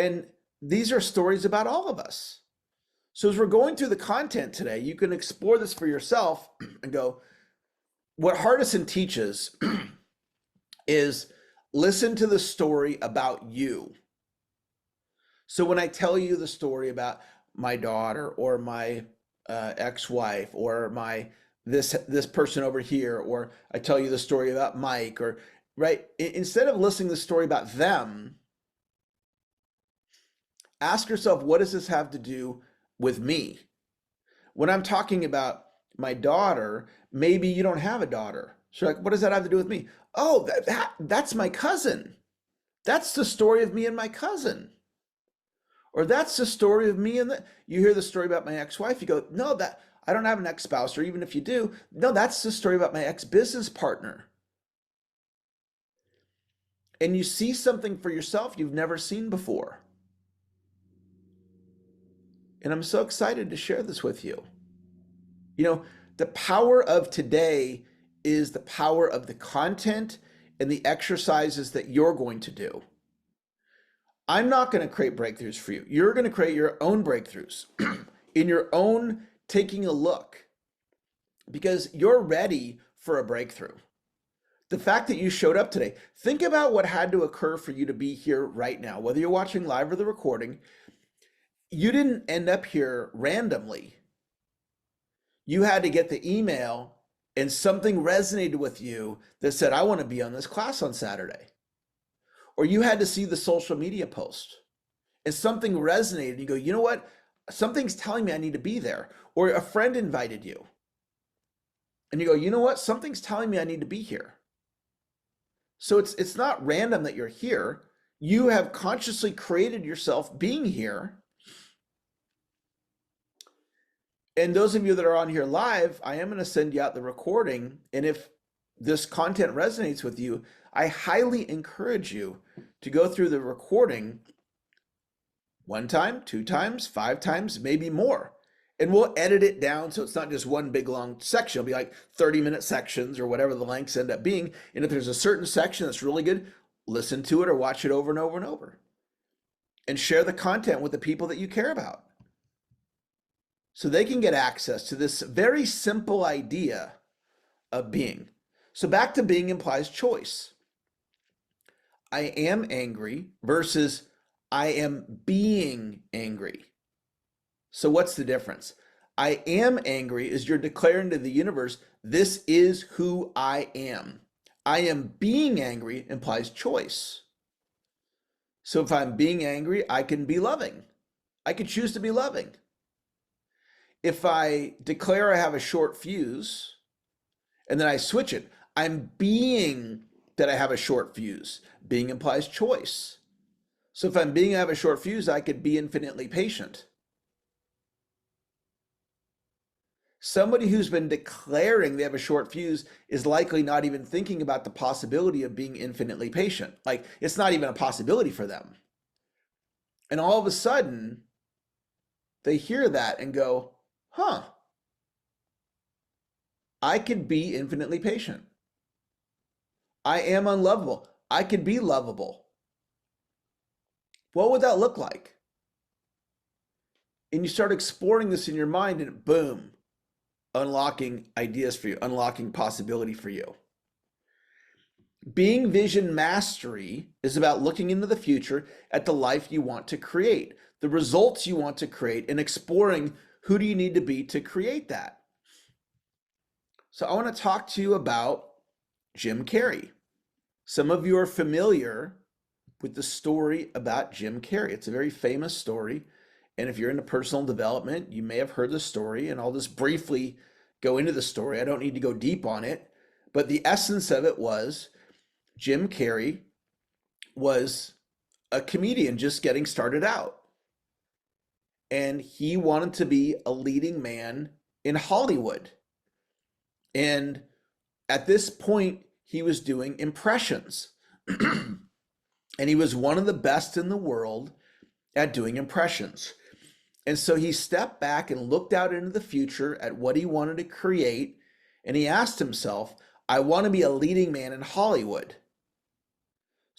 And these are stories about all of us. So as we're going through the content today, you can explore this for yourself and go, what Hardison teaches is listen to the story about you. So when I tell you the story about my daughter or my ex-wife or my this person over here, or I tell you the story about Mike, or right, instead of listening to the story about them, ask yourself, what does this have to do with me? When I'm talking about my daughter, maybe you don't have a daughter. So like, what does that have to do with me? Oh, that's my cousin. That's the story of me and my cousin. Or that's the story of me and you hear the story about my ex-wife, you go, no, that I don't have an ex-spouse, or even if you do, no, that's the story about my ex-business partner. And you see something for yourself you've never seen before. And I'm so excited to share this with you. You know, the power of today is the power of the content and the exercises that you're going to do. I'm not going to create breakthroughs for you. You're going to create your own breakthroughs in your own taking a look, because you're ready for a breakthrough. The fact that you showed up today, think about what had to occur for you to be here right now, whether you're watching live or the recording. You didn't end up here randomly. You had to get the email and something resonated with you that said, I want to be on this class on Saturday. Or you had to see the social media post and something resonated. You go, you know what? Something's telling me I need to be there. Or a friend invited you. And you go, you know what? Something's telling me I need to be here. So it's not random that you're here. You have consciously created yourself being here. And those of you that are on here live, I am going to send you out the recording. And if this content resonates with you, I highly encourage you to go through the recording 1 time, 2 times, 5 times, maybe more. And we'll edit it down so it's not just one big long section. It'll be like 30-minute sections or whatever the lengths end up being. And if there's a certain section that's really good, listen to it or watch it over and over and over. And share the content with the people that you care about, so they can get access to this very simple idea of being. So back to being implies choice. I am angry versus I am being angry. So what's the difference? I am angry is you're declaring to the universe, this is who I am. I am being angry implies choice. So if I'm being angry, I can be loving. I can choose to be loving. If I declare I have a short fuse and then I switch it, I'm being that I have a short fuse. Being implies choice. So if I'm being I have a short fuse, I could be infinitely patient. Somebody who's been declaring they have a short fuse is likely not even thinking about the possibility of being infinitely patient. Like, it's not even a possibility for them. And all of a sudden, they hear that and go, huh, I could be infinitely patient. I am unlovable. I could be lovable. What would that look like? And you start exploring this in your mind and boom, unlocking ideas for you, unlocking possibility for you. Being vision mastery is about looking into the future at the life you want to create, the results you want to create, and exploring who do you need to be to create that. So I want to talk to you about Jim Carrey. Some of you are familiar with the story about Jim Carrey. It's a very famous story. And if you're into personal development, you may have heard the story, and I'll just briefly go into the story. I don't need to go deep on it, but the essence of it was Jim Carrey was a comedian just getting started out. And he wanted to be a leading man in Hollywood. And at this point, he was doing impressions. And he was one of the best in the world at doing impressions. And so he stepped back and looked out into the future at what he wanted to create. And he asked himself, I want to be a leading man in Hollywood.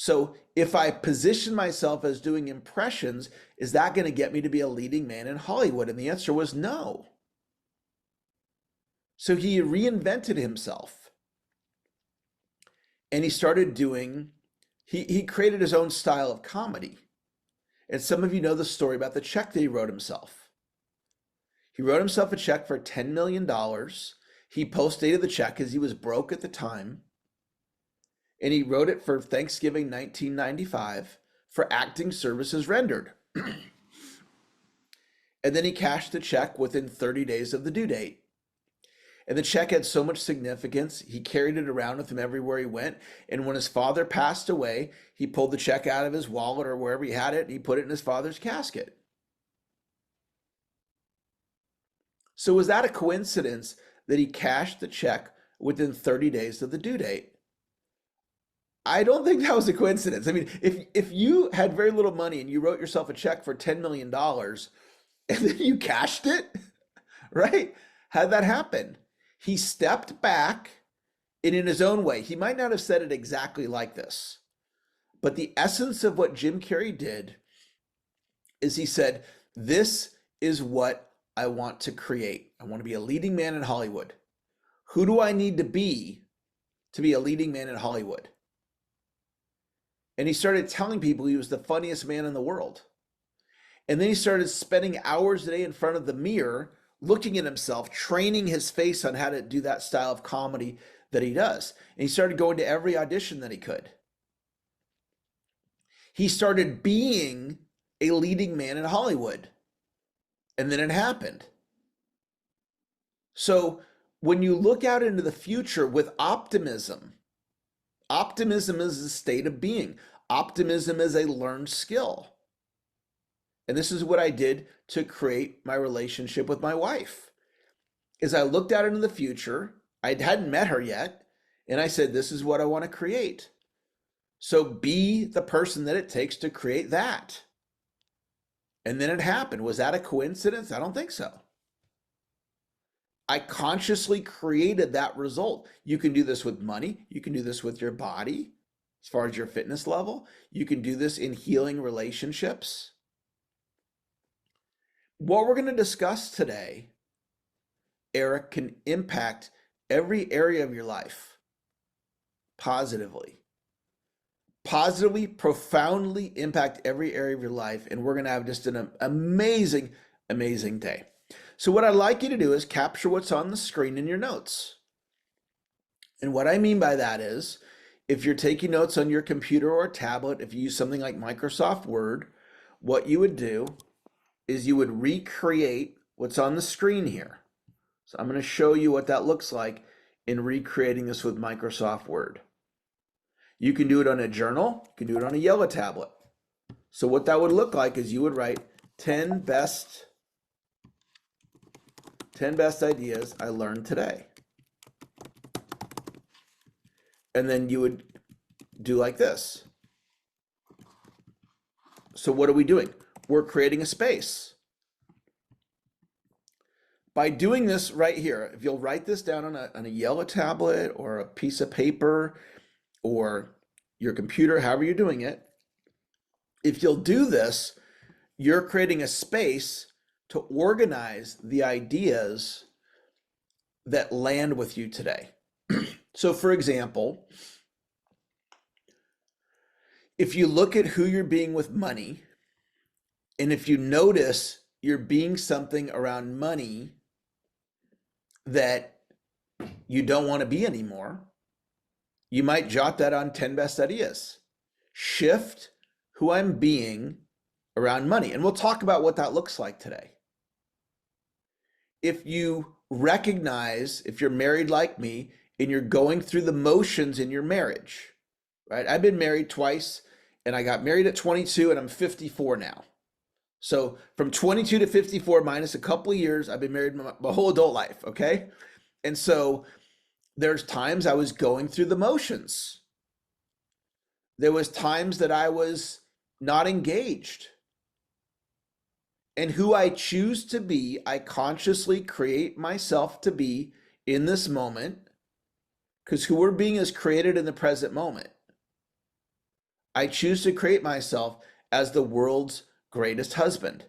So if I position myself as doing impressions, is that going to get me to be a leading man in Hollywood? And the answer was no. So he reinvented himself and he started doing, he created his own style of comedy. And some of you know the story about the check that he wrote himself. He wrote himself a check for $10 million. He post-dated the check because he was broke at the time. And he wrote it for Thanksgiving 1995 for acting services rendered. And then he cashed the check within 30 days of the due date. And the check had so much significance, he carried it around with him everywhere he went. And when his father passed away, he pulled the check out of his wallet or wherever he had it, and he put it in his father's casket. So was that a coincidence that he cashed the check within 30 days of the due date? I don't think that was a coincidence. I mean, if you had very little money and you wrote yourself a check for $10 million and then you cashed it, right? How'd that happen? He stepped back and in his own way, he might not have said it exactly like this, but the essence of what Jim Carrey did is he said, this is what I want to create. I want to be a leading man in Hollywood. Who do I need to be a leading man in Hollywood? And he started telling people he was the funniest man in the world. And then he started spending hours a day in front of the mirror, looking at himself, training his face on how to do that style of comedy that he does. And he started going to every audition that he could. He started being a leading man in Hollywood. And then it happened. So when you look out into the future with optimism, optimism is a state of being. Optimism is a learned skill. And this is what I did to create my relationship with my wife. Is I looked out into the future, I hadn't met her yet, and I said, this is what I want to create. So be the person that it takes to create that. And then it happened. Was that a coincidence? I don't think so. I consciously created that result. You can do this with money. You can do this with your body, as far as your fitness level. You can do this in healing relationships. What we're going to discuss today, Eric, can impact every area of your life positively. Positively, profoundly impact every area of your life. And we're going to have just an amazing, amazing day. So what I'd like you to do is capture what's on the screen in your notes. And what I mean by that is, if you're taking notes on your computer or tablet, if you use something like Microsoft Word, what you would do is you would recreate what's on the screen here. So I'm going to show you what that looks like in recreating this with Microsoft Word. You can do it on a journal, you can do it on a yellow tablet. So what that would look like is you would write 10 best ideas I learned today. And then you would do like this. So what are we doing? We're creating a space. By doing this right here, if you'll write this down on a yellow tablet or a piece of paper or your computer, however you're doing it, if you'll do this, you're creating a space to organize the ideas that land with you today. So for example, if you look at who you're being with money, and if you notice you're being something around money that you don't want to be anymore, you might jot that on 10 best ideas. Shift who I'm being around money. And we'll talk about what that looks like today. If you recognize, if you're married like me, and you're going through the motions in your marriage, right? I've been married twice, and I got married at 22, and I'm 54 now. So from 22 to 54 minus a couple of years, I've been married my whole adult life, okay? And so there's times I was going through the motions. There was times that I was not engaged. And who I choose to be, I consciously create myself to be in this moment, because who we're being is created in the present moment. I choose to create myself as the world's greatest husband.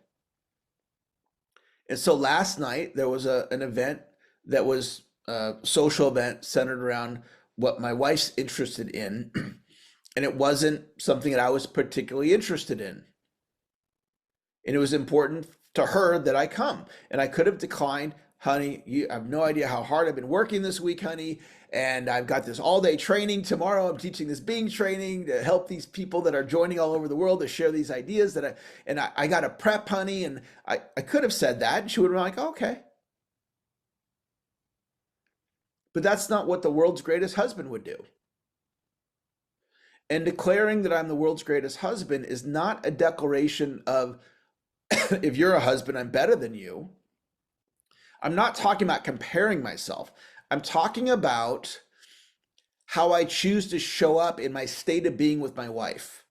And so last night there was an event that was a social event centered around what my wife's interested in. And it wasn't something that I was particularly interested in. And it was important to her that I come. And I could have declined, honey, you have no idea how hard I've been working this week, honey. And I've got this all day training. Tomorrow I'm teaching this Bing training to help these people that are joining all over the world to share these ideas I got to prep, honey. And I could have said that. And she would have been like, okay. But that's not what the world's greatest husband would do. And declaring that I'm the world's greatest husband is not a declaration of, if you're a husband, I'm better than you. I'm not talking about comparing myself. I'm talking about how I choose to show up in my state of being with my wife.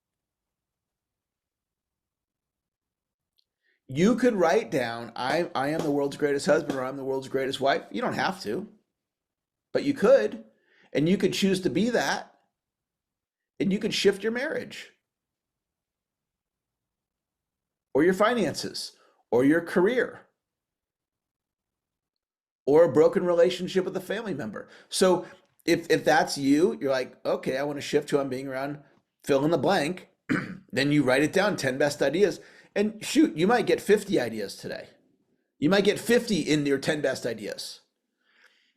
You could write down, I am the world's greatest husband or I'm the world's greatest wife. You don't have to, but you could. And you could choose to be that. And you could shift your marriage or your finances or your career or a broken relationship with a family member. So if that's you, you're like, okay, I want to shift who I'm being around, fill in the blank. Then you write it down, 10 best ideas. And shoot, you might get 50 ideas today. You might get 50 in your 10 best ideas.